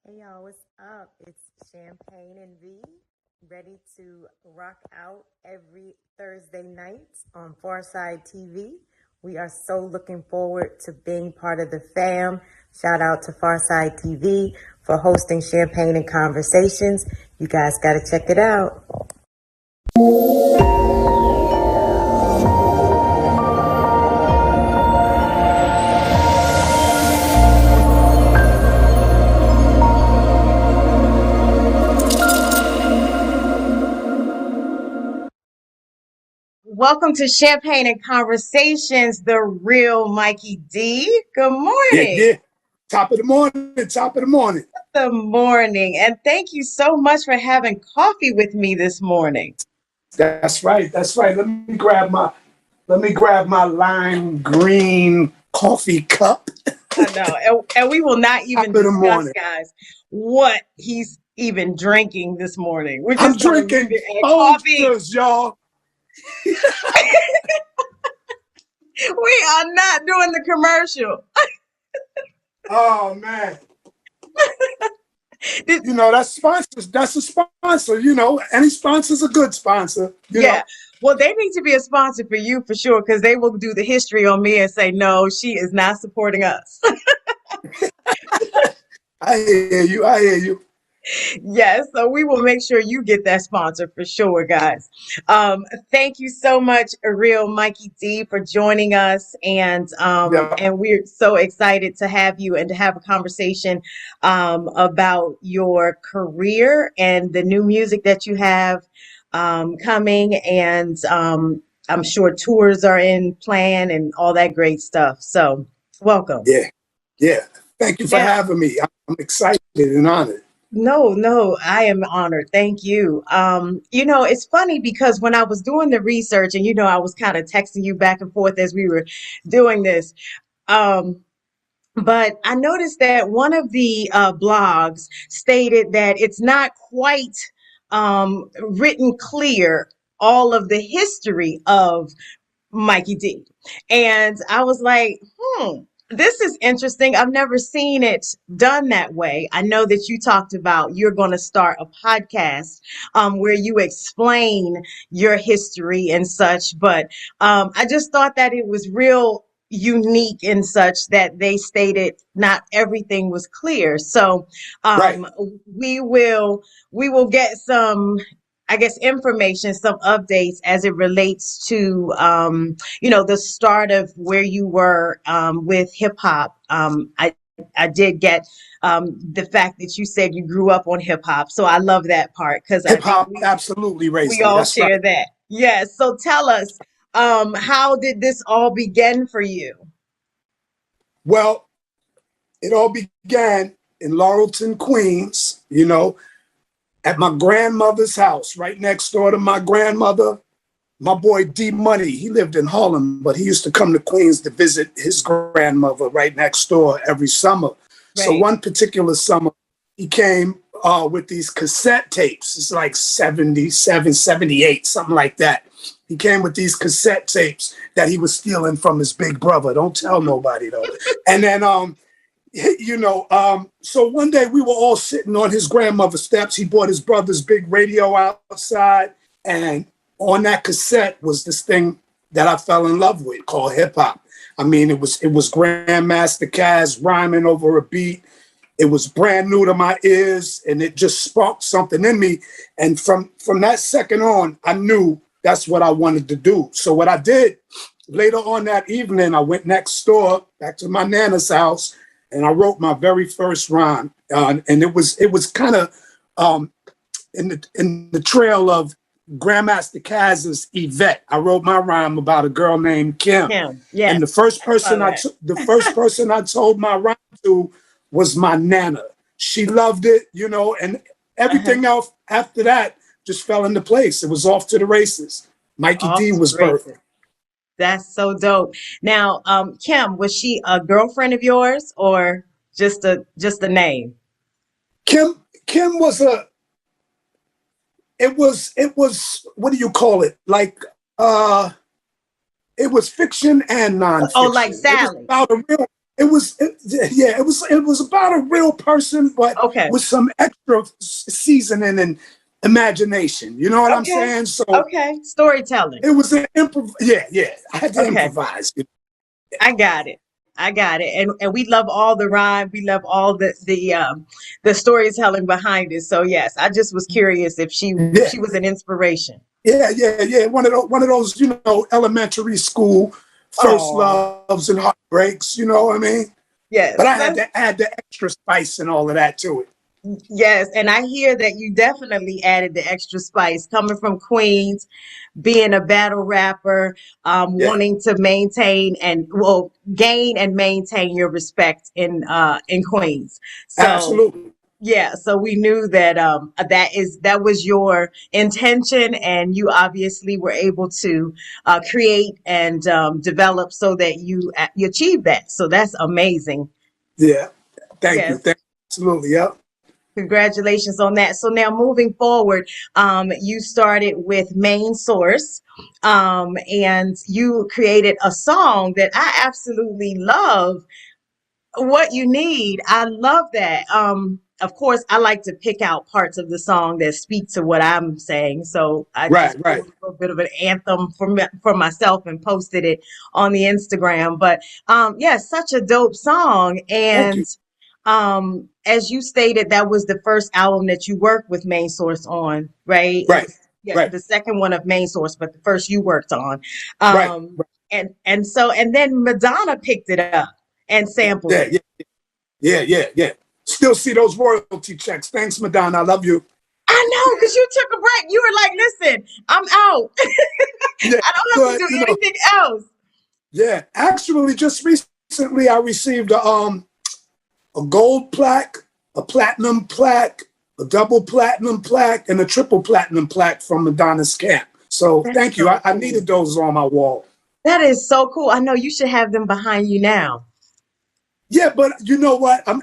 Hey y'all, what's up? It's Champagne and V, ready to rock out every Thursday night on Pharcyde TV. We are so looking forward to being part of the fam. Shout out to Pharcyde TV for hosting Champagne and Conversations. You guys got to check it out. Welcome to Champagne and Conversations, the real Mikey D. Good Yeah, morning. yeah. Top of the morning, top of the morning. Good morning. And thank you so much for having coffee with me this morning. That's right. That's right. Let me grab my lime green coffee cup. I know. And we will not Top even of the discuss, morning. guys, what he's even drinking this morning. We're I'm just going to leave drinking it at coffee. Folgers, y'all. We are not doing the commercial. Oh man. Did- That's sponsors. That's a sponsor. Any sponsor's a good sponsor. yeah. Well, they need to be a sponsor for you for sure, because they will do the history on me and say, no, she is not supporting us. I hear you. I hear you. Yes, so we will make sure you get that sponsor for sure, guys. Thank you so much, real Mikey D, for joining us, Yeah. and we're so excited to have you and to have a conversation about your career and the new music that you have coming, and I'm sure tours are in plan and all that great stuff. So, welcome. Yeah. Yeah. Thank you for Now, having me. I'm excited and honored. no, I am honored. Thank you. It's funny because when I was doing the research and, I was kind of texting you back and forth as we were doing this. Um, but I noticed that one of the blogs stated that it's not quite written clear all of the history of Mikey D. And I was like, this is interesting. I've never seen it done that way. I know that you talked about you're going to start a podcast where you explain your history and such, but I just thought that it was real unique in such that they stated not everything was clear. So Right. we will get some, I guess, information, some updates as it relates to, the start of where you were with hip hop. I did get the fact that you said you grew up on hip hop. So I love that part because I Hip think hop absolutely we raised me. all That's right. share that. Yes. So tell us, how did this all begin for you? Well, it all began in Laurelton, Queens, at my grandmother's house, right next door to my grandmother. My boy D Money, he lived in Harlem, but he used to come to Queens to visit his grandmother right next door every summer. So Right. one particular summer, he came with these cassette tapes. It's like 77, 78, something like that. He came with these cassette tapes that he was stealing from his big brother. Don't tell nobody though. And then so one day we were all sitting on his grandmother's steps. He bought his brother's big radio outside, and on that cassette was this thing that I fell in love with called hip hop. I mean, it was Grandmaster Caz rhyming over a beat. It was brand new to my ears, and it just sparked something in me. And from that second on, I knew that's what I wanted to do. So what I did later on that evening, I went next door back to my nana's house, and I wrote my very first rhyme. And it was kind of in the trail of Grandmaster Caz's Yvette. I wrote my rhyme about a girl named Kim. Yes. And the first person I told my rhyme to was my nana. She loved it, and everything else after that just fell into place. It was off to the races. Mikey D was birthed. That's so dope. Now, Kim, was she a girlfriend of yours or just a name? Kim was it was what do you call it? Like it was fiction and nonfiction. Oh, like It was Sally. about a real it was about a real person, but Okay. with some extra seasoning and imagination. You know what I'm Okay. saying? So Okay. Storytelling. it was an improv. Yeah, yeah. I had to Okay. improvise. I got it. I got it. And we love all the rhyme. We love all the storytelling behind it. So yes, I just was curious if Yeah, she was an inspiration. yeah. One of those, elementary school first Oh, loves and heartbreaks. You know what I mean? But yes. I had to add the extra spice and all of that to it. Yes, and I hear that you definitely added the extra spice coming from Queens, being a battle rapper, Yeah, wanting to maintain and well gain and maintain your respect in Queens. So absolutely. yeah, so we knew that that was your intention, and you obviously were able to create and develop so that you achieved that. So that's amazing. Yeah. Thank you. Yes. Absolutely. Yep. Congratulations on that. So now moving forward, you started with Main Source, and you created a song that I absolutely love. What you need, I love that. Of course, I like to pick out parts of the song that speak to what I'm saying. So I Right, just right. wrote a little bit of an anthem for myself and posted it on the Instagram. But yeah, such a dope song. Thank And you. as you stated, that was the first album that you worked with Main Source on, right? It Right, was yeah, right, the second one of Main Source, but the first you worked on. right. And then Madonna picked it up and sampled Yeah, it. yeah, yeah. Still see those royalty checks. Thanks, Madonna. I love you. I know, because you took a break. You were like, listen, I'm out. Yeah, I don't have to but do anything else. yeah. Actually, just recently, I received a gold plaque, a platinum plaque, a double platinum plaque, and a triple platinum plaque from Madonna's camp. So That's thank you. so I cool. needed those on my wall. That is so cool. I know you should have them behind you now. Yeah, but you know what? I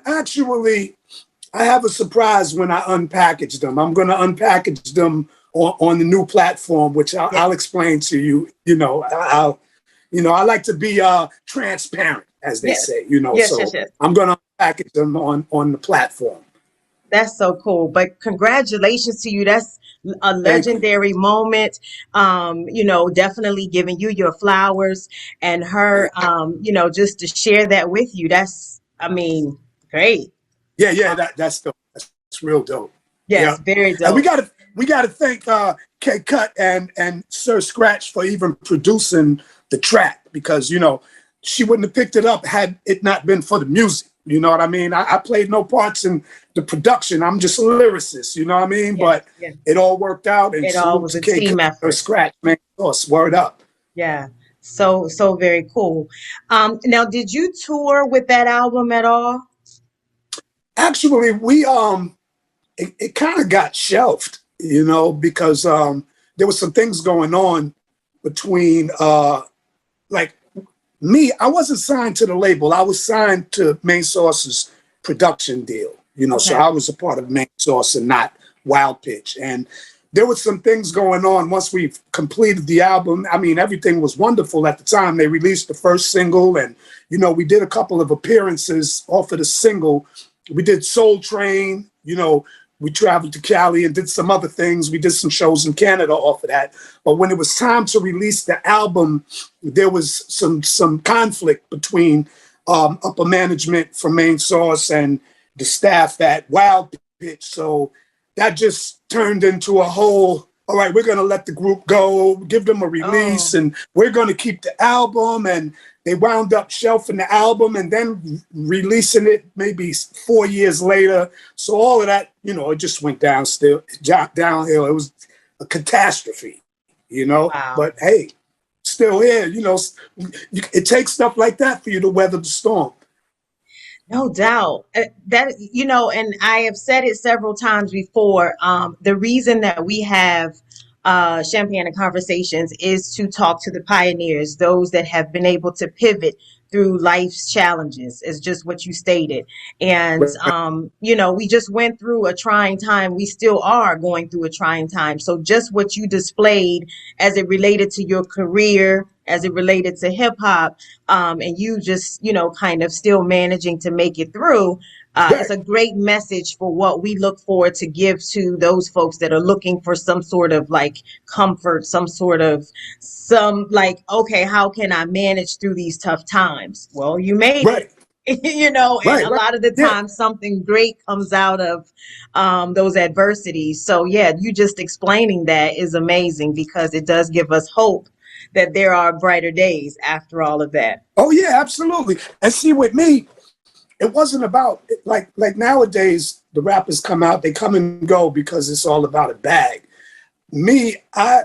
have a surprise when I unpackage them. I'm going to unpackage them on the new platform, which I'll Yes. explain to you. I like to be transparent, as they Yes. say. Yes, yes, So yes. I'm going to unpackage them on the platform. That's so cool. But congratulations to you. That's a Thank you. legendary moment. Definitely giving you your flowers and Thank her, just to share that with you. That's, I mean, great. Yeah. That's dope. That's real dope. Yes, Yeah, very and dope. we gotta thank K Cut and Sir Scratch for even producing the track because she wouldn't have picked it up had it not been for the music. You know what I mean? I played no parts in the production. I'm just a lyricist. You know what I mean? Yes, But yes. it all worked out. And It all salute was to a K team Cut, Sir effort. Scratch, man. Word up. Yeah. So very cool. Now did you tour with that album at all? Actually, it kind of got shelved, because there was some things going on between like me. I wasn't signed to the label. I was signed to Main Source's production deal. So Okay. I was a part of Main Source and not Wild Pitch. And there was some things going on once we completed the album. I mean, everything was wonderful at the time. They released the first single, and we did a couple of appearances off of the single. We did Soul Train. We traveled to Cali and did some other things. We did some shows in Canada off of that. But when it was time to release the album, there was some conflict between upper management from Main Source and the staff at Wild Pitch. So that just turned into a whole, all right, we're going to let the group go, give them a release, Oh, and we're going to keep the album. And they wound up shelving the album and then releasing it maybe 4 years later. So all of that, it just went downhill. It was a catastrophe. wow. But hey, still here. It takes stuff like that for you to weather the storm. No doubt. And I have said it several times before. The reason that we have Champagne and Conversations is to talk to the pioneers, those that have been able to pivot through life's challenges, is just what you stated. And, we just went through a trying time. We still are going through a trying time. So just what you displayed as it related to your career as it related to hip hop, and you just, kind of still managing to make it through. It's Right, a great message for what we look forward to give to those folks that are looking for some sort of like comfort, some like, okay, how can I manage through these tough times? Well, you made it. right, And right, a right. lot of the Yeah. time something great comes out of those adversities. So yeah, you just explaining that is amazing because it does give us hope that there are brighter days after all of that. Oh yeah, absolutely. And see, with me, it wasn't about like nowadays the rappers come out, they come and go because it's all about a bag. Me, I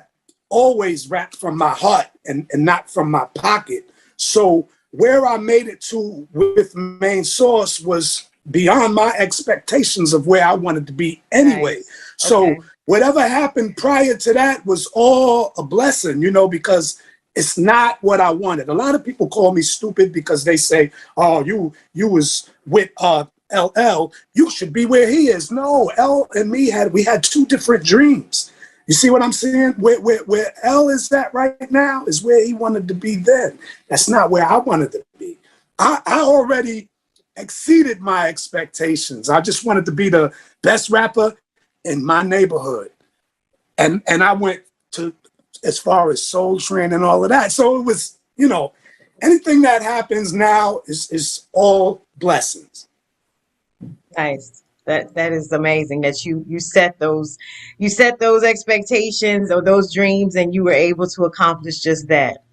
always rap from my heart and not from my pocket. So where I made it to with Main Source was beyond my expectations of where I wanted to be anyway. Nice. So Okay. whatever happened prior to that was all a blessing, because it's not what I wanted. A lot of people call me stupid because they say, "Oh, you was with LL. You should be where he is." No, L and me had two different dreams. You see what I'm saying? Where L is at right now is where he wanted to be then. That's not where I wanted to be. I already exceeded my expectations. I just wanted to be the best rapper in my neighborhood. And I went to as far as Soul Train and all of that. So it was, anything that happens now is all blessings. Nice. That is amazing that you set those expectations or those dreams and you were able to accomplish just that.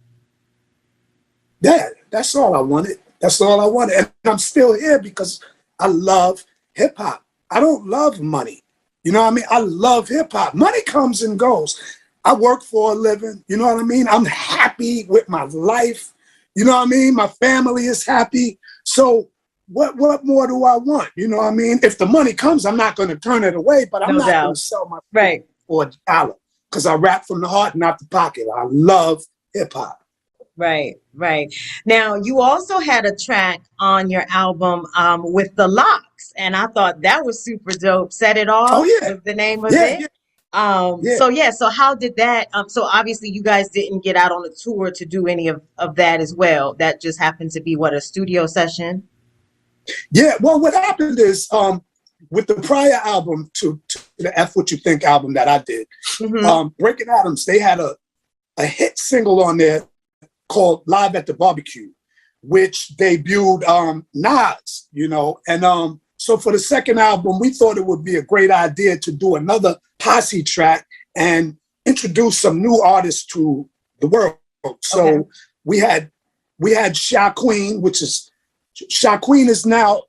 That's all I wanted. That's all I wanted. And I'm still here because I love hip hop. I don't love money. You know what I mean? I love hip hop. Money comes and goes. I work for a living. You know what I mean? I'm happy with my life. You know what I mean? My family is happy. So what more do I want? You know what I mean? If the money comes, I'm not going to turn it away, but I'm No not going to doubt. sell my soul Right. for $1 because I rap from the heart, not the pocket. I love hip hop. Right, right. Now, you also had a track on your album with the Locks, and I thought that was super dope. Set It Oh Off yeah, was the name of yeah, it. yeah, yeah. So yeah, so how did that so obviously you guys didn't get out on a tour to do any of that as well. That just happened to be what, a studio session? Yeah, well, what happened is with the prior album to the F What You Think album that I did, Mm-hmm. Breaking Atoms, they had a hit single on there called Live at the Barbecue, which debuted Nas, and so for the second album, we thought it would be a great idea to do another posse track and introduce some new artists to the world. Okay. So we had Sha Queen, which is Sha Queen is now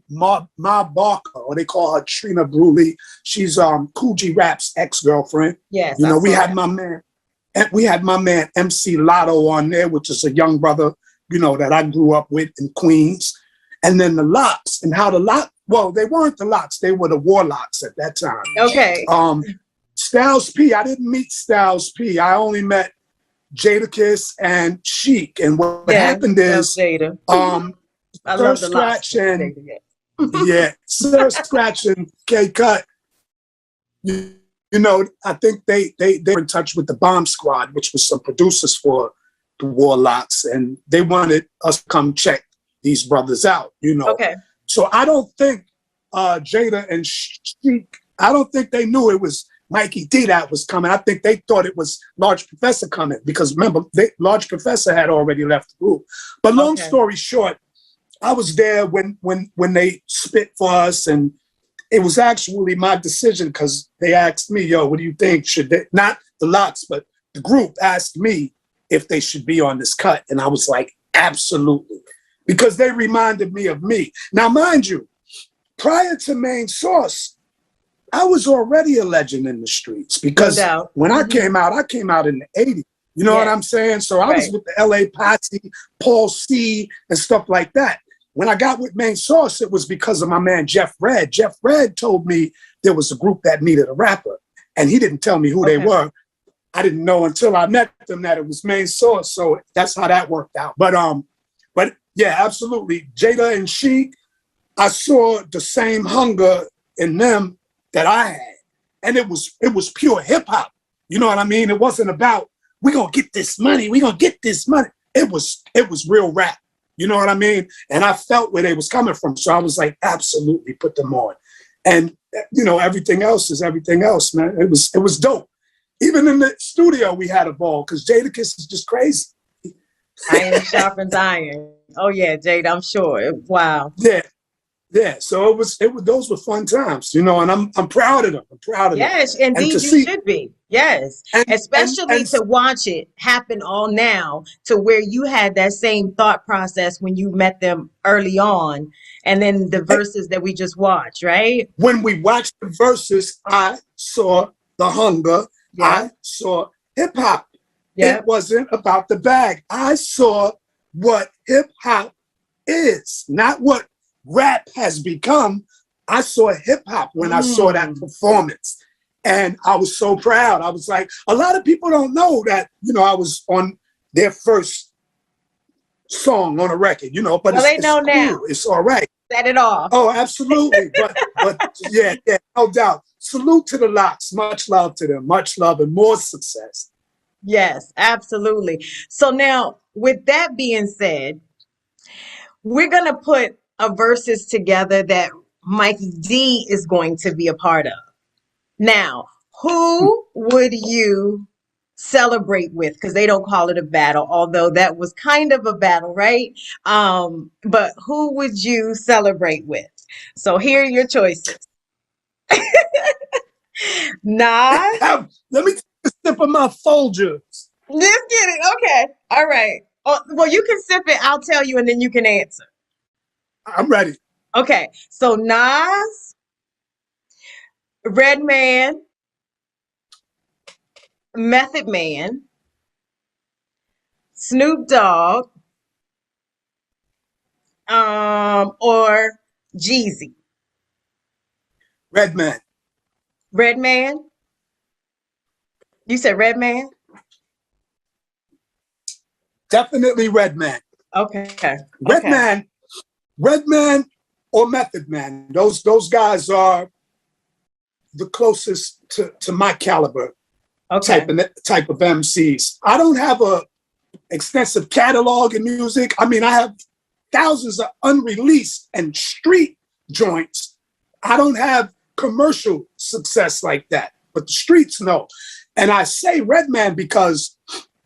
Ma Barker, or they call her Trina Bruley. She's Coogee Rap's ex-girlfriend. Yes, You I know, we saw had that. my man, and we had my man MC Lotto on there, which is a young brother, that I grew up with in Queens. And then the Locks, and how the Lock, well, they weren't the Locks, they were the Warlocks at that time. Okay. Um, Styles P, I didn't meet Styles P. I only met Jadakiss and Chic. And what Yeah, happened love is Jada. I Sir love the Locks. Scratch But and Jada, yeah. yeah, Sir Scratch and K Cut, you, I think they were in touch with the Bomb Squad, which was some producers for the Warlocks, and they wanted us to come check these brothers out. Okay. So I don't think Jada and Sheik, I don't think they knew it was Mikey D that was coming. I think they thought it was Large Professor coming because remember, Large Professor had already left the group. But long Okay. story short, I was there when they spit for us, and it was actually my decision because they asked me, "Yo, what do you think? Should they?" Not the Locks, but the group asked me if they should be on this cut, and I was like, "Absolutely," because they reminded me of me. Now, mind you, prior to Main Source, I was already a legend in the streets No because doubt. when I Hmm. came out in the '80s. You know what Yes. I'm saying? So I was Right. with the LA Posse, Paul C, and stuff like that. When I got with Main Source, it was because of my man Jeff Red. Jeff Red told me there was a group that needed a rapper, and he didn't tell me who they Okay. were. I didn't know until I met them that it was Main Source. So that's how that worked out. But yeah, absolutely. Jada and Sheik, I saw the same hunger in them that I had, and it was pure hip hop. You know what I mean? It wasn't about we gonna get this money. We gonna get this money. It was real rap. You know what I mean? And I felt where they was coming from. So I was like, absolutely put them on. And everything else is everything else, man. It was dope. Even in the studio, we had a ball because Jadakiss is just crazy. Iron sharpens iron. Oh yeah, Jade, I'm sure. Wow. Yeah, yeah. So it was those were fun times, and I'm proud of them. I'm proud of them. Yes, And to indeed you see should be. Yes. Especially and to watch it happen all now to where you had that same thought process when you met them early on and then the verses that we just watched, right? when we watched the verses, I saw the hunger. Yeah. I saw hip hop. Yeah. It wasn't about the bag. I saw what hip hop is, not what rap has become. I saw hip hop when I saw that performance. And I was so proud. I was like, a lot of people don't know that, I was on their first song on a record, but Well, they it's know cool. now. It's all right. Set it off. Oh, absolutely. But yeah, no doubt. Salute to the Lox. Much love to them. Much love and more success. Yes, absolutely. So now, with that being said, we're going to put a verses together that Mikey D is going to be a part of. Now, who would you celebrate with? Because they don't call it a battle, although that was kind of a battle, right? But who would you celebrate with? So here are your choices. Nas. Let me take a sip of my Folgers. Just kidding. Okay. All right. Oh, well, you can sip it. I'll tell you, and then you can answer. I'm ready. Okay. So Nas, Redman, Method Man, Snoop Dogg, or Jeezy. Redman. Redman. You said Redman? Definitely Redman. Okay. Redman or Method Man. Those guys are the closest to my caliber type of MCs. I don't have a extensive catalog in music. I mean, I have thousands of unreleased and street joints. I don't have commercial success like that, but the streets know. And I say Redman because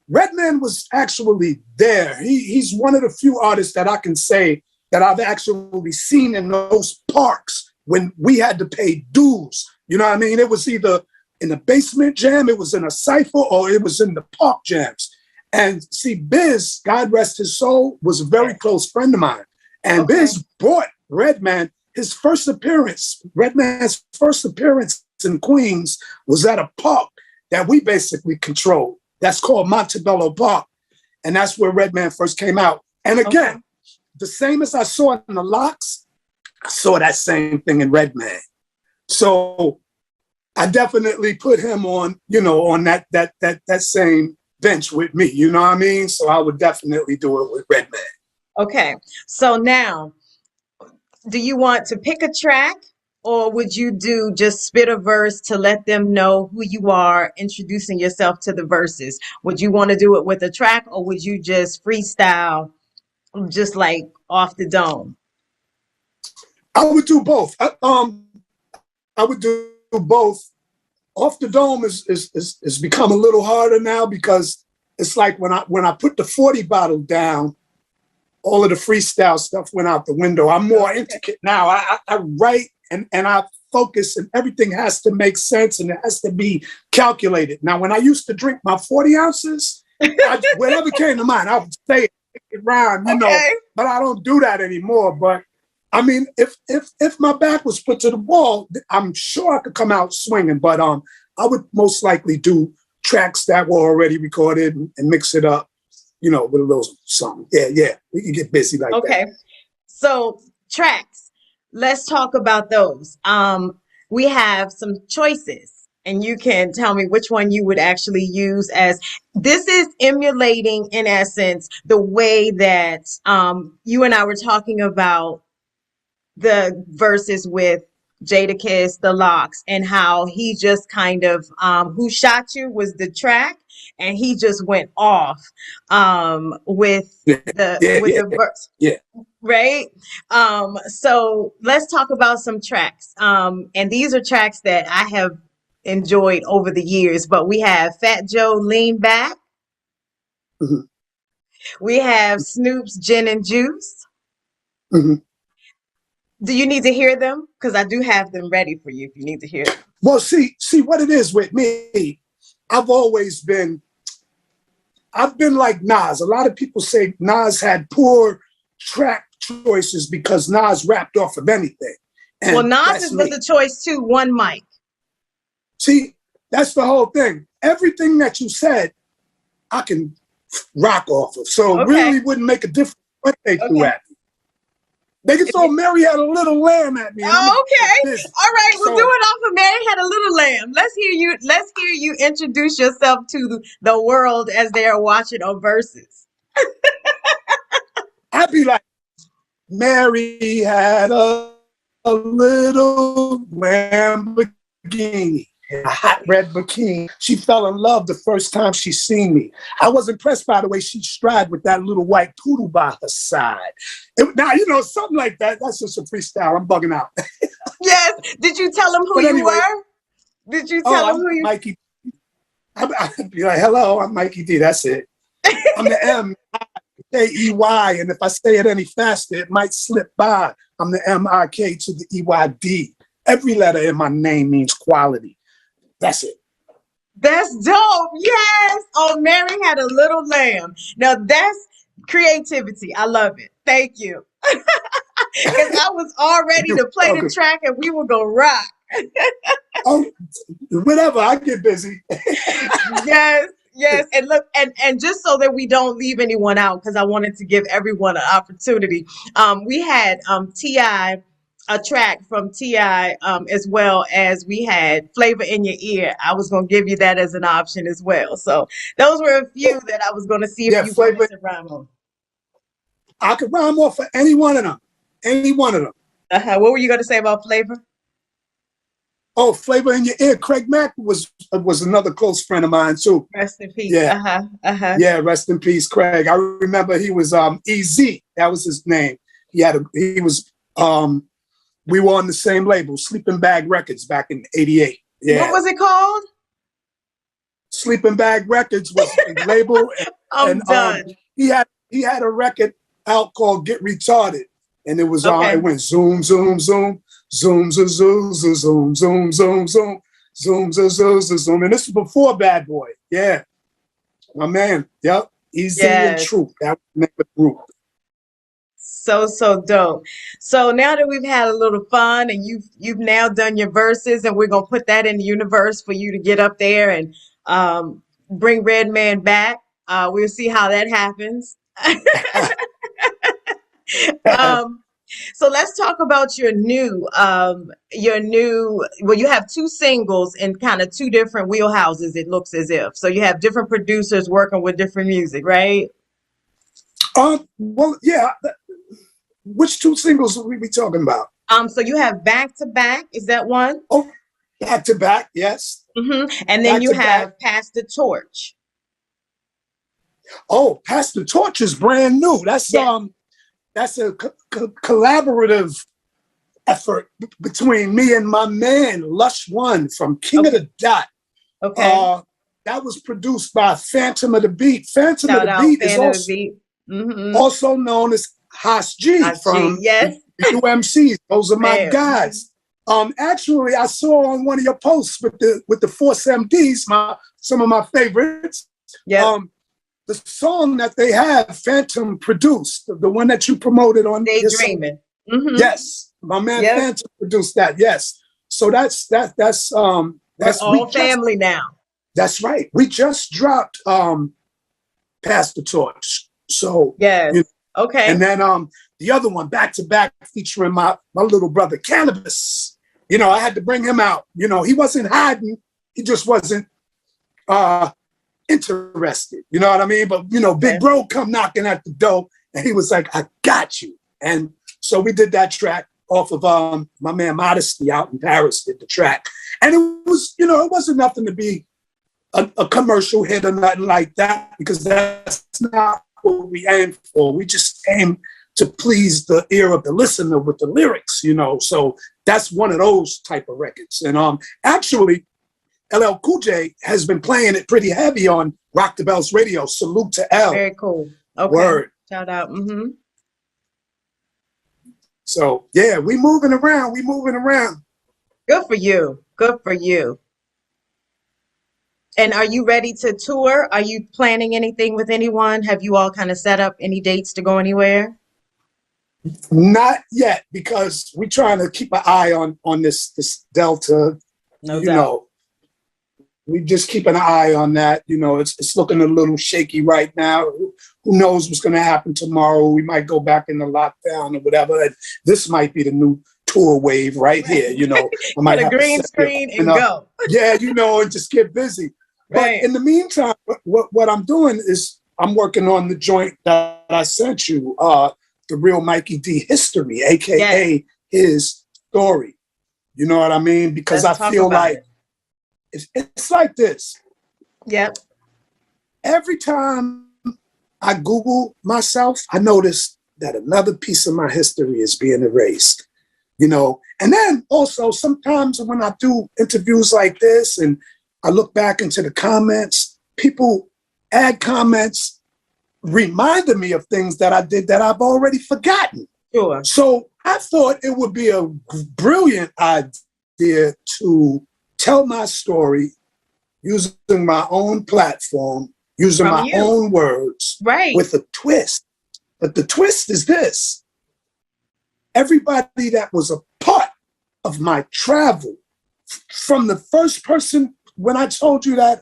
Redman was actually there. He's one of the few artists that I can say that I've actually seen in those parks when we had to pay dues. You know what I mean? It was either in the basement jam, it was in a cypher, or it was in the park jams. And see, Biz, God rest his soul, was a very close friend of mine. And Biz brought Redman's first appearance in Queens was at a park that we basically controlled. That's called Montebello Park. And that's where Redman first came out. And again, the same as I saw in the Lox, I saw that same thing in Redman. So I definitely put him on, on that same bench with me. You know what I mean? So I would definitely do it with Redman. Okay. So now, do you want to pick a track, or would you do just spit a verse to let them know who you are, introducing yourself to the verses? Would you want to do it with a track, or would you just freestyle, just like off the dome? I would do both. I would do both. Off the dome is become a little harder now because it's like when I put the 40 bottle down, all of the freestyle stuff went out the window. I'm more intricate now. I write and I focus, and everything has to make sense and it has to be calculated. Now, when I used to drink my 40 ounces, whatever came to mind, I would say it rhyme, but I don't do that anymore. But I mean, if my back was put to the wall, I'm sure I could come out swinging. But I would most likely do tracks that were already recorded and mix it up, with a little something. Yeah, we can get busy like that. Okay, so tracks. Let's talk about those. We have some choices, and you can tell me which one you would actually use. As this is emulating, in essence, the way that you and I were talking about the verses with Jadakiss, The Locks, and how he just kind of Who Shot You was the track, and he just went off with Yeah, yeah, with yeah, the verse, yeah. right? So let's talk about some tracks. And these are tracks that I have enjoyed over the years, but we have Fat Joe Lean Back, Mhm, we have Snoop's Gin and Juice. mhm. Do you need to hear them? Because I do have them ready for you if you need to hear them. Well, see what it is with me. I've always been, I've been like Nas. A lot of people say Nas had poor track choices because Nas rapped off of anything. Well, And that's Nas's was me. a choice too, one mic. See, that's the whole thing. Everything that you said, I can rock off of. So it Okay, really wouldn't make a difference what they threw okay. at me. They could If throw you, Mary Had a Little Lamb at me, and I'm gonna oh, get okay. busy. All right, we'll do So it off of Mary Had a Little Lamb. Let's hear you. Let's hear you introduce yourself to the world as they are watching on Versus. I'd be like, Mary had a little Lamborghini, a hot red bikini. She fell in love the first time she seen me. I was impressed by the way she stride with that little white poodle by her side. Now, something like that. That's just a freestyle. I'm bugging out. Yes. Did you tell him who But you anyway, were? Did you oh, tell him I'm who you? Mikey. I'd be like, hello, I'm Mikey D. That's it. I'm the M-I-K-E-Y. And if I say it any faster, it might slip by. I'm the M-I-K to the E-Y-D. Every letter in my name means quality. That's it. That's dope. Yes. Oh, Mary Had a Little Lamb. Now that's creativity. I love it. Thank you. Because I was all ready You're to play the welcome. track and we were gonna rock. Oh, whatever, I get busy. Yes, yes. And look, and just so that we don't leave anyone out, because I wanted to give everyone an opportunity. We had T.I., a track from T.I., as well as we had Flavor in Your Ear. I was gonna give you that as an option as well. So those were a few that I was gonna see if Yeah, you wanted flavor. to rhyme on. I could rhyme off of any one of them. Any one of them. What were you gonna say about Flavor? Oh, flavor in your ear. Craig Mack was another close friend of mine too. Rest in peace. Yeah, Uh-huh. yeah. Rest in peace, Craig. I remember he was EZ. That was his name. He was we were on the same label, Sleeping Bag Records, back in '88. What Yeah, was it called? Sleeping Bag Records was the label, I'm and done. he had a record out called Get Retarded, and it was it Okay. went zoom zoom zoom zoom zoom zoom zoom zoom zoom zoom zoom zoom zoom zoom, and this was before Bad Boy. Yeah, my man. Yep, Easy and Yes. True. That was the name of the group. So dope. So now that we've had a little fun and you've now done your verses and we're gonna put that in the universe for you to get up there and bring Redman back. We'll see how that happens. Um, so let's talk about well, you have two singles in kind of two different wheelhouses, it looks as if. So you have different producers working with different music, right? Well, yeah. Which two singles are we be talking about? So you have Back to Back, is that one? Oh, Back to Back. Yes, And then Back you to Back. have Pass the Torch. Oh, Pass the Torch is brand new. Yes. That's a collaborative effort between me and my man Lush One from King of Okay. the Dot. Okay. Uh, that was produced by Phantom of the Beat. Phantom of Shout the out Beat is Fan of the Beat. also known as Haas G G. from Yes, the UMCs. Those are my man. guys. Actually, I saw on one of your posts with the Force MDs, some of my favorites. Yep. The song that they have, Phantom produced, the one that you promoted on your site. Daydreaming. Yes, my man Yep. Phantom produced that. Yes, so that's We're we all just family now. that's right. We just dropped Pass the Torch. So Yes. Okay. and then the other one back to back featuring my little brother Cannabis. I had to bring him out. He wasn't hiding. He just wasn't interested. You know what I mean? But Okay. Big Bro come knocking at the door, and he was like, "I got you." And so we did that track. off of my man Modesty out in Paris did the track. And it was, you know, it wasn't nothing to be a commercial hit or nothing like that, because that's not what we aim for. We just aim to please the ear of the listener with the lyrics, you know. So that's one of those type of records. And actually, LL Cool J has been playing it pretty heavy on Rock the Bells Radio. Salute to L. Very cool. Okay. Word. Shout out. Mm-hmm. So yeah, we moving around. We moving around. Good for you. Good for you. And are you ready to tour? Are you planning anything with anyone? Have you all kind of set up any dates to go anywhere? Not yet, because we're trying to keep an eye on this Delta. No you doubt. know, we just keep an eye on that. You know, it's looking a little shaky right now. Who knows what's going to happen tomorrow? We might go back into lockdown or whatever. And this might be the new tour wave right here. You know, I might Put a have to green set screen it and up. go. Yeah, you know, and just get busy. Right. But in the meantime, what I'm doing is I'm working on the joint that I sent you, the real Mikey D history, aka his story. You know what I mean? Because Let's I talk feel about like it. it's like this. Yep. Every time I Google myself, I notice that another piece of my history is being erased. You know, and then also sometimes when I do interviews like this and I look back into the comments, people add comments reminding me of things that I did that I've already forgotten. Sure. So I thought it would be a brilliant idea to tell my story using my own platform, using From my you. own words, Right. with a twist. But the twist is this. Everybody that was a part of my travel, from the first person, when I told you that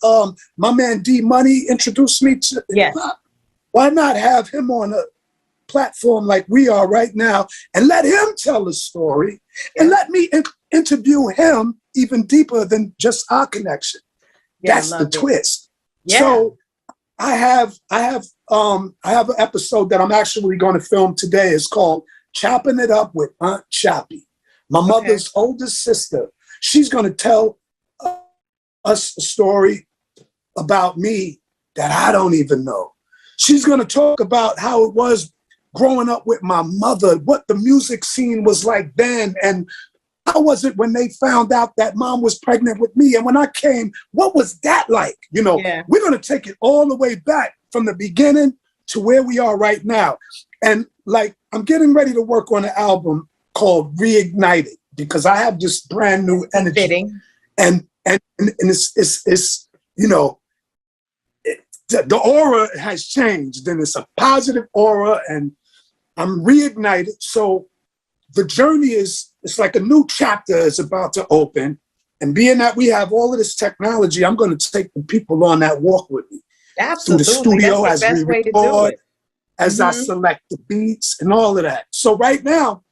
my man D Money introduced me to hip hop, why not have him on a platform like we are right now and let him tell the story and let me interview him even deeper than just our connection. Yeah, That's the twist. Yeah. So I have an episode that I'm actually going to film today. It's called Chopping It Up with Aunt Choppy, my mother's oldest sister. She's going to tell us a story about me that I don't even know. She's going to talk about how it was growing up with my mother, what the music scene was like then, and how was it when they found out that mom was pregnant with me? And when I came, what was that like? You know, we're going to take it all the way back from the beginning to where we are right now. And like, I'm getting ready to work on an album called Reignited, because I have this brand new energy. Fitting. And it's you know, the aura has changed, and it's a positive aura, and I'm reignited. So the journey it's like a new chapter is about to open. And being that we have all of this technology, I'm going to take the people on that walk with me. Absolutely. Through the studio That's the as best we way to do record, it. as I select the beats and all of that. So right now,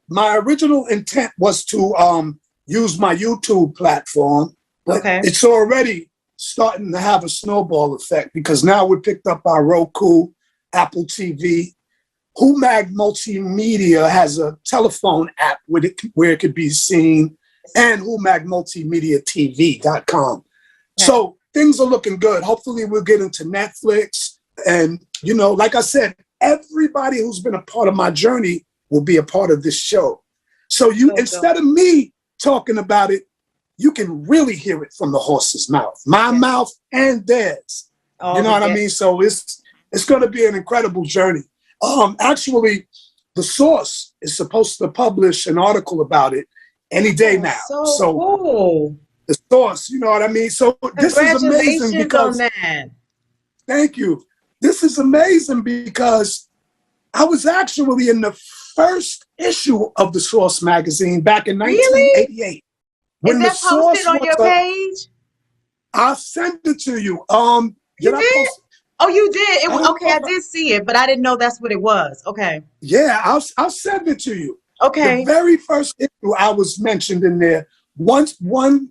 my original intent was to use my YouTube platform, but it's already starting to have a snowball effect, because now we picked up our Roku, Apple TV. Humag Multimedia has a telephone app where it could be seen, and HumagMultimediaTV.com. So things are looking good. Hopefully we'll get into Netflix. And, you know, like I said, everybody who's been a part of my journey will be a part of this show. So instead of me talking about it, you can really hear it from the horse's mouth, my mouth and theirs. You know what I mean? So it's going to be an incredible journey. Actually, The Source is supposed to publish an article about it any day now. So cool. The Source, you know what I mean? So this is amazing because on that. Thank you. This is amazing because I was actually in the first issue of The Source magazine back in 1988. When is that posted on your page? I'll send it to you. You did? Oh, you did? I did see it, but I didn't know that's what it was. Okay. Yeah, I'll send it to you. Okay. The very first issue I was mentioned in there. One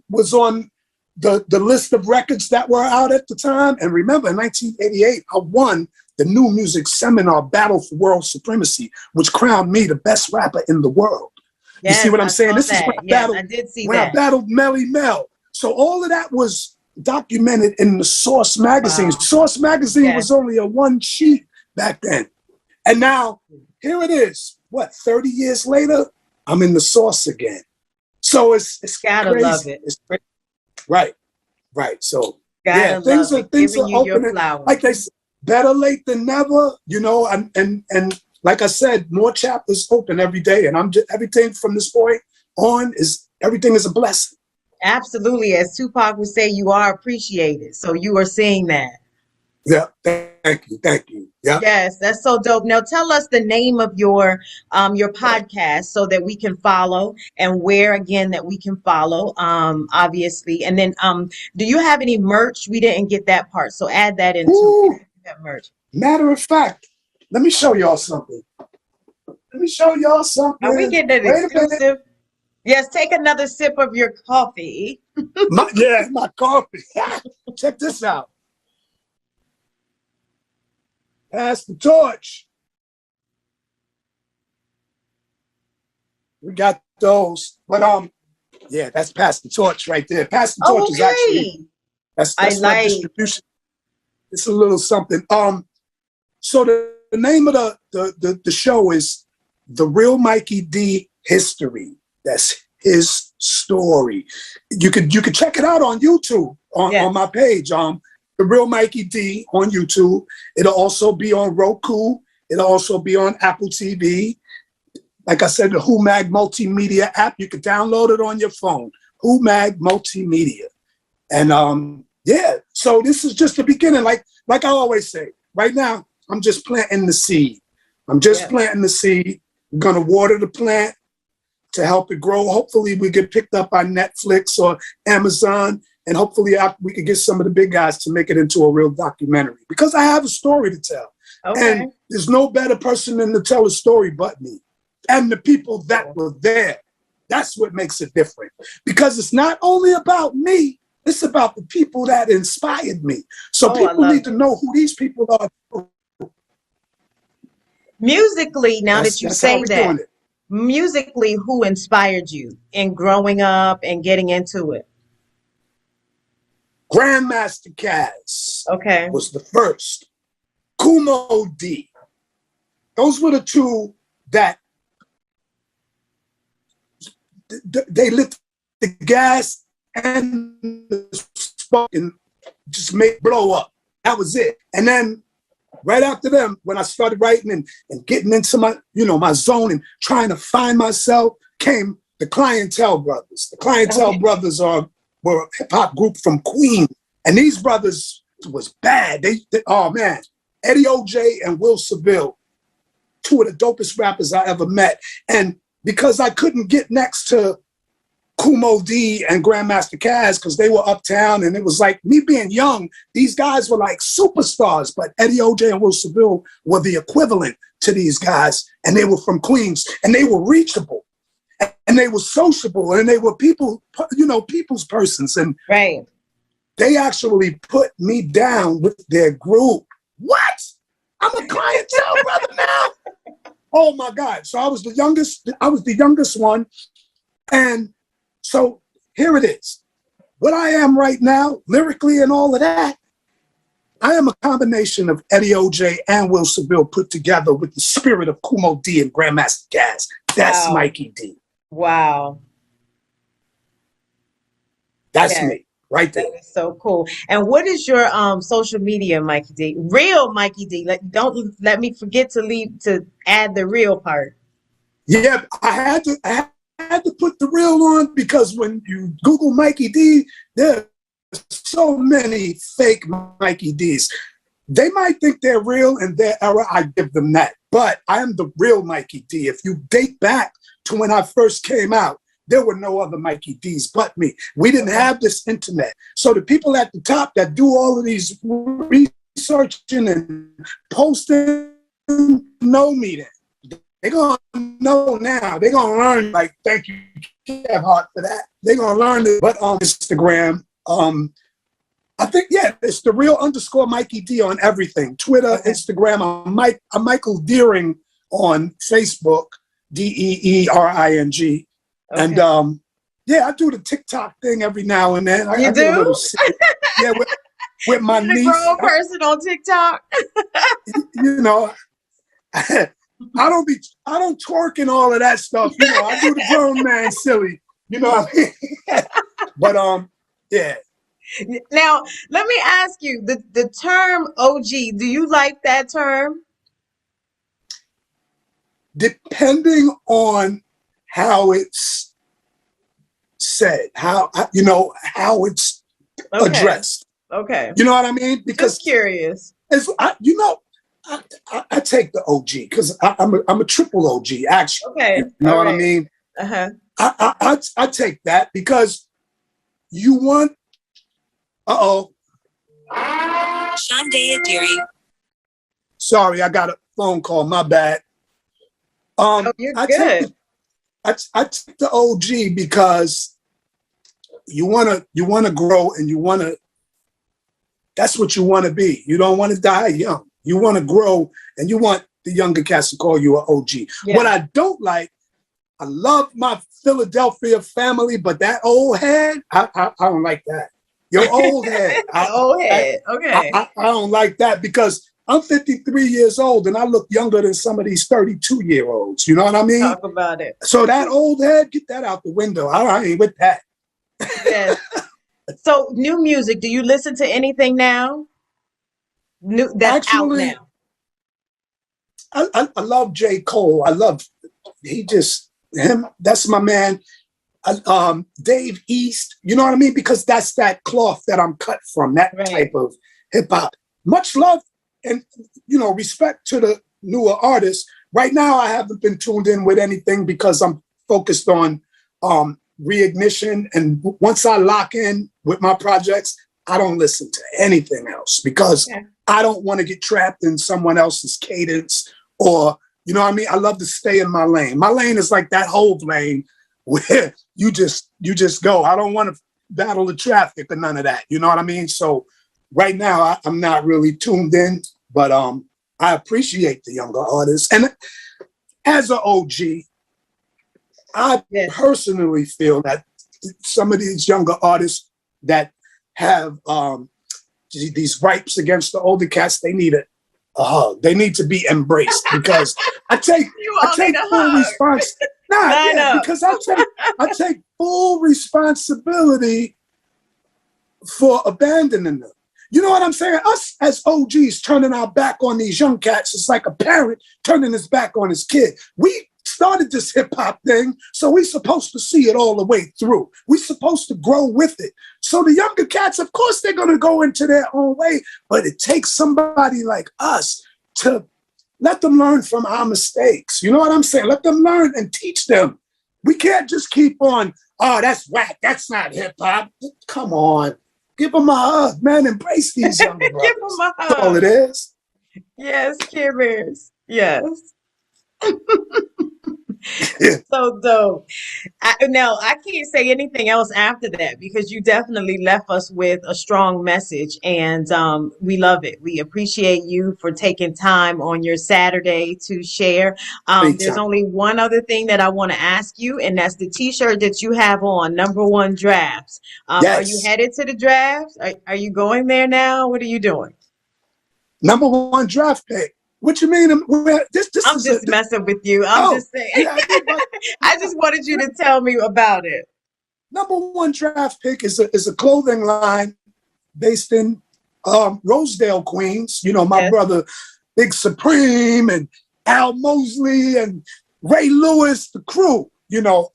was on the list of records that were out at the time. And remember, in 1988, I won the New Music Seminar Battle for World Supremacy, which crowned me the best rapper in the world. You see Yes, what I'm I saying? saw This is that. Yes, I did see when I that. battled Melly Mel. So all of that was documented in the Source magazine. Wow. Source magazine Yes. was only a one sheet back then. And now here it is. What, 30 years later, I'm in the Source again. So it's Gotta love crazy. it. It's crazy. Right. Right. So yeah, Gotta love it. things Giving are you your opening. flowers. Like they said, better late than never, you know, and like I said, more chapters open every day. And I'm just everything from this point on is everything is a blessing. Absolutely. As Tupac would say, you are appreciated. So you are seeing that. Yeah. Thank you. Thank you. Yeah. Yes, that's so dope. Now tell us the name of your podcast so that we can follow, and where again that we can follow, obviously. And then do you have any merch? We didn't get that part, so add that into Ooh, that merch. matter of fact, let me show y'all something. Let me show y'all Are we something. getting an Wait a minute. exclusive? Yes, take another sip of your coffee. My coffee. Check this out. Pass the torch. We got those. But yeah, that's Pass the Torch right there. Pass the Torch is actually Okay. that's I my like. distribution. It's a little something. So the name of the show is The Real Mikey D History. That's his story. You could check it out on YouTube on my Yes. page. The Real Mikey D on YouTube. It'll also be on Roku. It'll also be on Apple TV. Like I said, the WhoMag Multimedia app, you can download it on your phone. WhoMag Multimedia. And yeah, so this is just the beginning. Like I always say, right now, I'm just planting the seed. I'm just planting the seed. I'm gonna water the plant to help it grow. Hopefully we get picked up by Netflix or Amazon, and hopefully we could get some of the big guys to make it into a real documentary, because I have a story to tell. Okay. And there's no better person than to tell a story but me and the people that were there. That's what makes it different, because it's not only about me, it's about the people that inspired me. So people need to know who these people are. Musically, now that you That's how say we're that, doing it. musically, who inspired you in growing up and getting into it? Grandmaster Caz Okay. was the first. Kumo D. Those were the two that they lit the gas and the spark and just make blow up. That was it. And then right after them, when I started writing and getting into my zone and trying to find myself, came the Clientele Brothers. The Clientele Brothers were a hip hop group from Queens, and these brothers was bad. They oh man, Eddie OJ and Will Seville, two of the dopest rappers I ever met. And because I couldn't get next to Kumo D and Grandmaster Caz because they were uptown, and it was like me being young, these guys were like superstars, but Eddie OJ and Will Seville were the equivalent to these guys, and they were from Queens, and they were reachable, and they were sociable, and they were people's persons, and Right. they actually put me down with their group. What? I'm a Clientele brother now? Oh my God. So I was the youngest one. And so here it is. What I am right now, lyrically and all of that, I am a combination of Eddie OJ and Will Seville put together with the spirit of Kumo D and Grandmaster Caz. That's Mikey D. Wow. That's me right there. That is so cool. And what is your social media, Mikey D? Real Mikey D. Don't let me forget to add the real part. Yeah, I had to put the real on, because when you Google Mikey D, there are so many fake Mikey Ds. They might think they're real in their era. I give them that. But I am the real Mikey D. If you date back to when I first came out, there were no other Mikey Ds but me. We didn't have this internet. So the people at the top that do all of these researching and posting know me then. They're going to know now. They're going to learn, like, thank you, Kev Hart, for that. They're going to learn it. But on Instagram, I think, yeah, it's the real _ Mikey D on everything. Twitter, Okay. Instagram. I'm Michael Deering on Facebook, DEERING. And Okay. yeah, I do the TikTok thing every now and then. I You get a little do? silly. Yeah, with my You're the niece. grown person on TikTok. You know, I don't twerk and all of that stuff. You know, I do the grown man silly. You know what I mean? But yeah. Now, let me ask you, the term OG, do you like that term? Depending on how it's said, how it's Okay. addressed. Okay. You know what I mean? Just Because curious. I take the OG because I'm a triple OG actually. Okay. You know All what I right. mean? Uh-huh. I take that because you want. Uh-oh. Sorry, I got a phone call. My bad. Oh, you're I take good. the I take the OG because you wanna grow and that's what you want to be. You don't want to die young. You want to grow and you want the younger cats to call you an OG. Yeah. What I don't like, I love my Philadelphia family, but that old head, I don't like that. Your old head. Old head. Okay. I don't like that because I'm 53 years old and I look younger than some of these 32-year-olds. You know what I mean? Talk about it. So that old head, get that out the window. I ain't with that. Yes. So, new music, do you listen to anything now? New that's out Actually, now. I love J. Cole. That's my man. Dave East, you know what I mean? Because that's that cloth that I'm cut from, that Right. type of hip hop. Much love and, respect to the newer artists. Right now, I haven't been tuned in with anything because I'm focused on reignition. And once I lock in with my projects, I don't listen to anything else because I don't want to get trapped in someone else's cadence or, you know what I mean? I love to stay in my lane. My lane is like that whole lane where you just go. I don't want to battle the traffic or none of that. You know what I mean? So right now I'm not really tuned in, but I appreciate the younger artists. And as an OG, I personally feel that some of these younger artists that have these ripes against the older cats, they need a hug. They need to be embraced because I take full response. Because I take full responsibility for abandoning them. You know what I'm saying? Us as OGs turning our back on these young cats is like a parent turning his back on his kid. We started this hip hop thing, so we're supposed to see it all the way through. We're supposed to grow with it. So the younger cats, of course, they're going to go into their own way, but it takes somebody like us to let them learn from our mistakes. You know what I'm saying? Let them learn and teach them. We can't just keep on, oh, that's whack. That's not hip hop. Come on. Give them a hug, man. Embrace these younger brothers. Give them a hug. That's all it is. Yes, Care Bears. Yes. So dope. Now, I can't say anything else after that because you definitely left us with a strong message and we love it. We appreciate you for taking time on your Saturday to share. There's only one other thing that I want to ask you, and that's the t-shirt that you have on, #1 Drafts. Are you headed to the drafts? Are you going there now? What are you doing? #1 draft pick. What you mean? I'm just messing with you. I'm just saying. Yeah, I just wanted you to tell me about it. #1 draft pick is a clothing line based in Rosedale, Queens. You know, my brother, Big Supreme and Al Mosley and Ray Lewis, the crew. You know,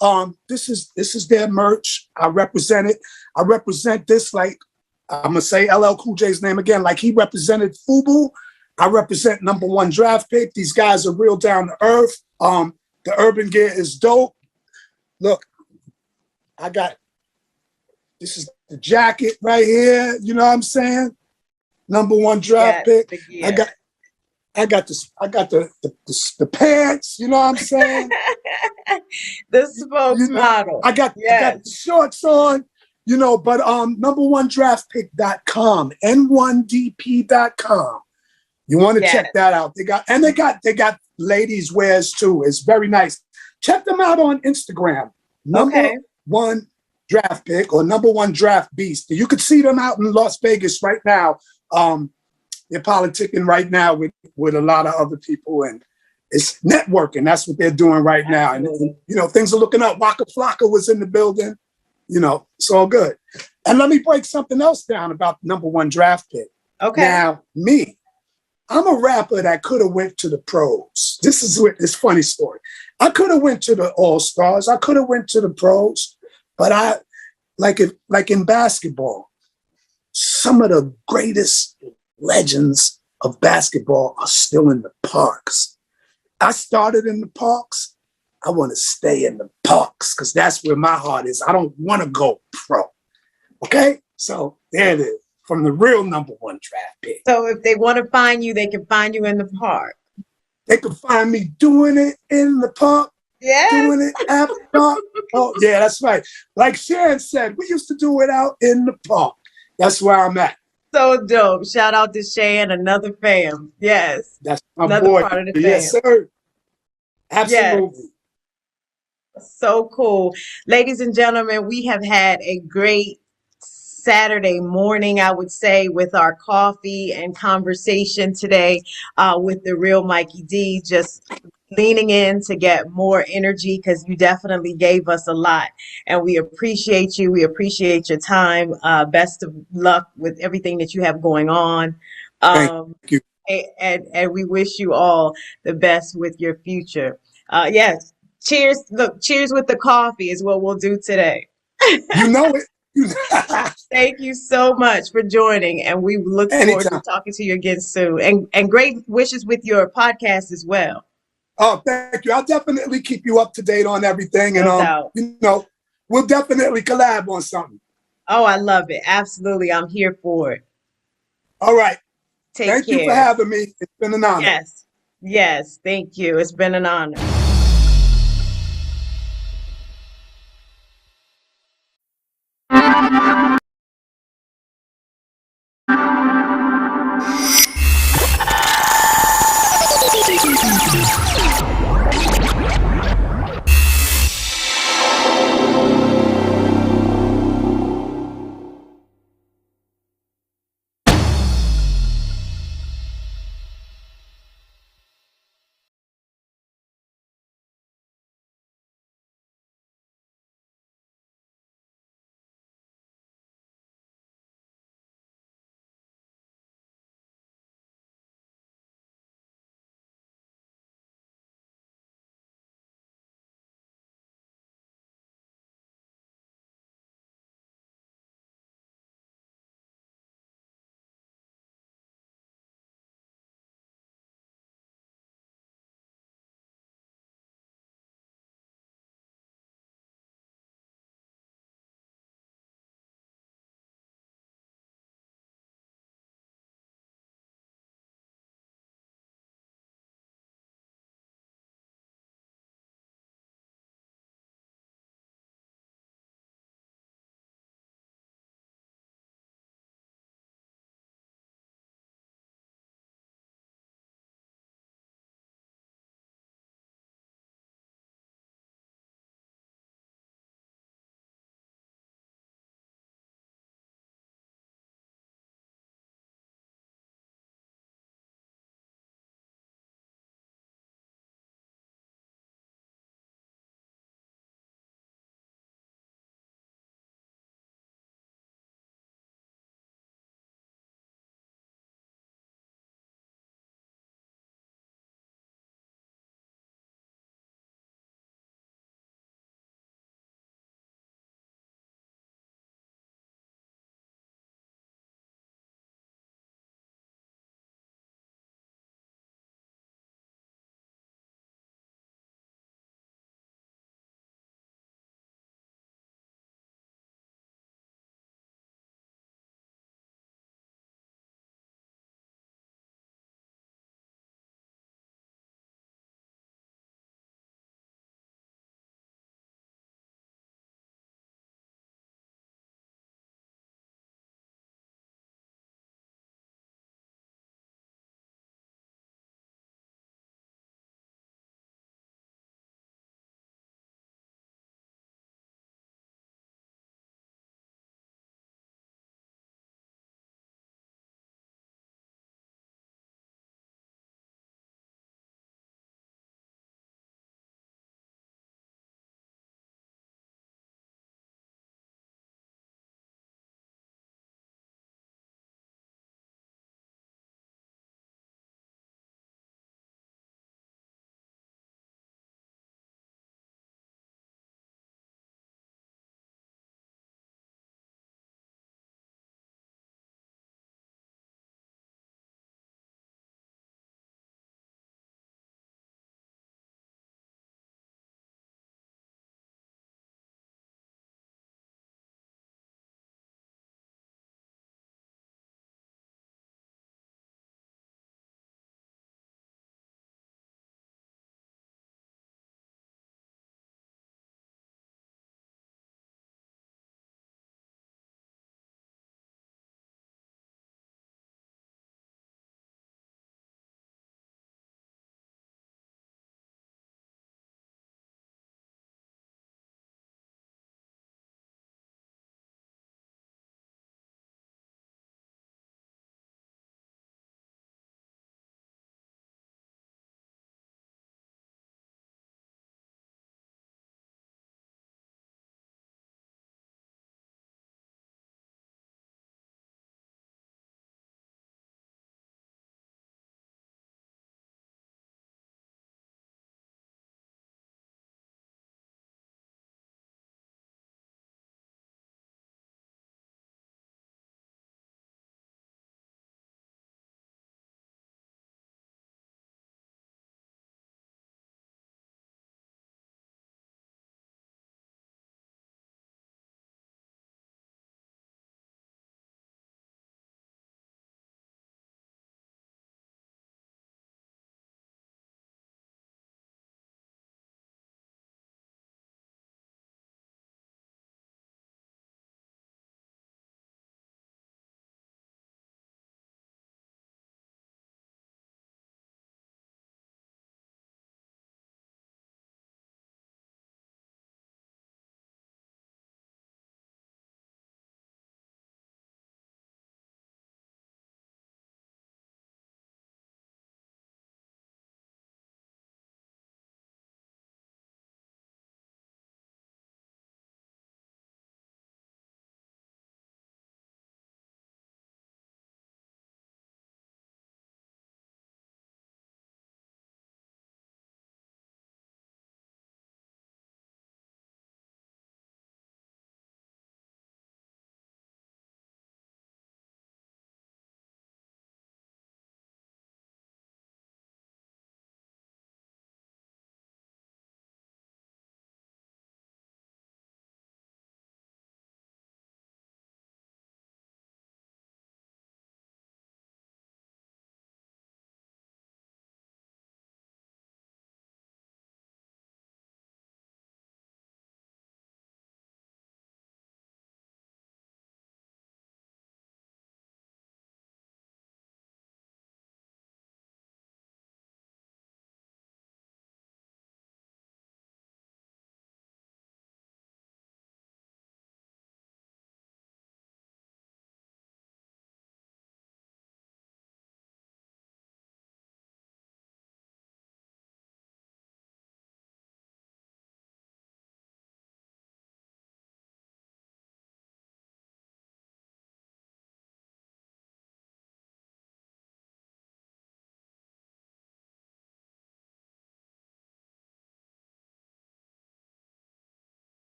this is their merch. I represent it. I represent this like I'm gonna say LL Cool J's name again, like he represented FUBU. I represent #1 draft pick. These guys are real down to earth. The urban gear is dope. Look, this is the jacket right here. You know what I'm saying? #1 draft pick. I got the pants. You know what I'm saying? The spokesmodel. I got the shorts on. But number1draftpick.com, n1dp.com. You want to Yes. check that out. They got ladies wears too. It's very nice. Check them out on Instagram. Number Okay. one draft pick or number one draft beast. You could see them out in Las Vegas right now. They're politicking right now with a lot of other people, and it's networking. That's what they're doing right now. And things are looking up. Waka Flocka was in the building. It's all good. And let me break something else down about the number one draft pick. Okay. Now, I'm a rapper that could have went to the pros. This is this funny story. I could have went to the All-Stars. I could have went to the pros, but I like in basketball, some of the greatest legends of basketball are still in the parks. I started in the parks. I want to stay in the parks because that's where my heart is. I don't want to go pro. Okay? So there it is. From the real number one draft pick. So if they want to find you, they can find you in the park. They can find me doing it in the park, doing Yes. it after dark. Oh, yeah, that's right. Like Sharon said, we used to do it out in the park. That's where I'm at. So dope. Shout out to Shay and another fam. Yes. That's my Another boy. part of the Yes, fam. sir. Yes. Absolutely. So cool. Ladies and gentlemen, we have had a great Saturday morning, I would say, with our coffee and conversation today with the real Mikey D, just leaning in to get more energy because you definitely gave us a lot. And we appreciate you. We appreciate your time. Best of luck with everything that you have going on. Thank Um, you. and we wish you all the best with your future. Yes. Cheers. Look, cheers with the coffee is what we'll do today. You know it. Thank you so much for joining, and we look forward to Anytime. talking to you again soon. And great wishes with your podcast as well. Oh, thank you. I'll definitely keep you up to date on everything. No And doubt. we'll definitely collab on something. Oh, I love it. Absolutely. I'm here for it. All right. Take Thank you for care. having me. It's been an honor. Yes. Yes. Thank you. It's been an honor.